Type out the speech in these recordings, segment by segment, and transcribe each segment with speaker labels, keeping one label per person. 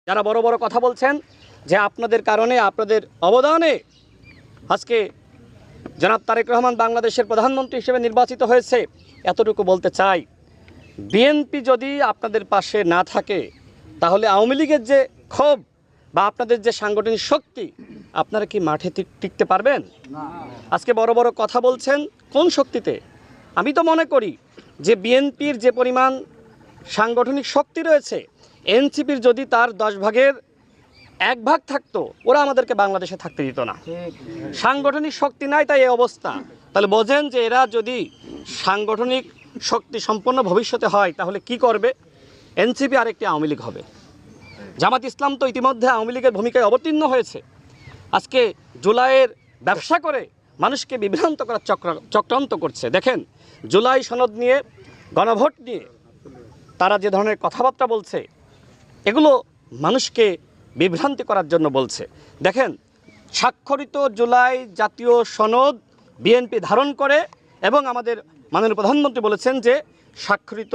Speaker 1: যারা বড় বড় কথা বলছেন যে আপনাদের কারণে আপনাদের অবদানে আজকে জনাব তারেক রহমান বাংলাদেশের প্রধানমন্ত্রী হিসেবে নির্বাচিত হয়েছে, এতটুকু বলতে চাই, বিএনপি যদি আপনাদের পাশে না থাকে তাহলে আওয়ামী লীগের যে ক্ষোভ বা আপনাদের যে সাংগঠনিক শক্তি, আপনারা কি মাঠে টিকতে পারবেন? আজকে বড় বড় কথা বলছেন কোন শক্তিতে? আমি তো মনে করি যে বিএনপির যে পরিমাণ সাংগঠনিক শক্তি রয়েছে, এনসিপির যদি তার 10 ভাগের 1 ভাগ থাকতো, ওরা আমাদেরকে বাংলাদেশে থাকতে দিত না। সাংগঠনিক শক্তি নাই, তাই এই অবস্থা। তাহলে বোঝেন যে এরা যদি সাংগঠনিক শক্তি সম্পন্ন ভবিষ্যতে হয় তাহলে কি করবে? এনসিপি আরেকটি আওয়ামী লীগ হবে। জামাত ইসলাম তো ইতিমধ্যে আওয়ামী লীগের ভূমিকায় অবতীর্ণ হয়েছে। আজকে জুলাইয়ের ব্যবসা করে মানুষকে বিভ্রান্ত করার চক্রান্ত করছে। দেখেন, জুলাই সনদ নিয়ে, গণভোট নিয়ে তারা যে ধরনের কথাবার্তা বলছে, এগুলো মানুষকে বিভ্রান্তি করার জন্য বলছে। দেখেন, স্বাক্ষরিত জুলাই জাতীয় সনদ বিএনপি ধারণ করে এবং আমাদের মাননীয় প্রধানমন্ত্রী বলেছেন যে স্বাক্ষরিত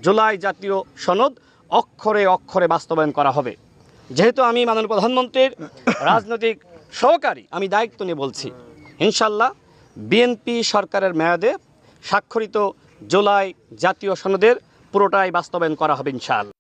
Speaker 1: জুলাই জাতীয় সনদ অক্ষরে অক্ষরে বাস্তবায়ন করা হবে। যেহেতু আমি মাননীয় প্রধানমন্ত্রীর রাজনৈতিক সহকারী, আমি দায়িত্ব নিয়ে বলছি, ইনশাল্লাহ বিএনপি সরকারের মেয়াদে স্বাক্ষরিত জুলাই জাতীয় সনদের পুরোটাই বাস্তবায়ন করা হবে ইনশাআল্লাহ।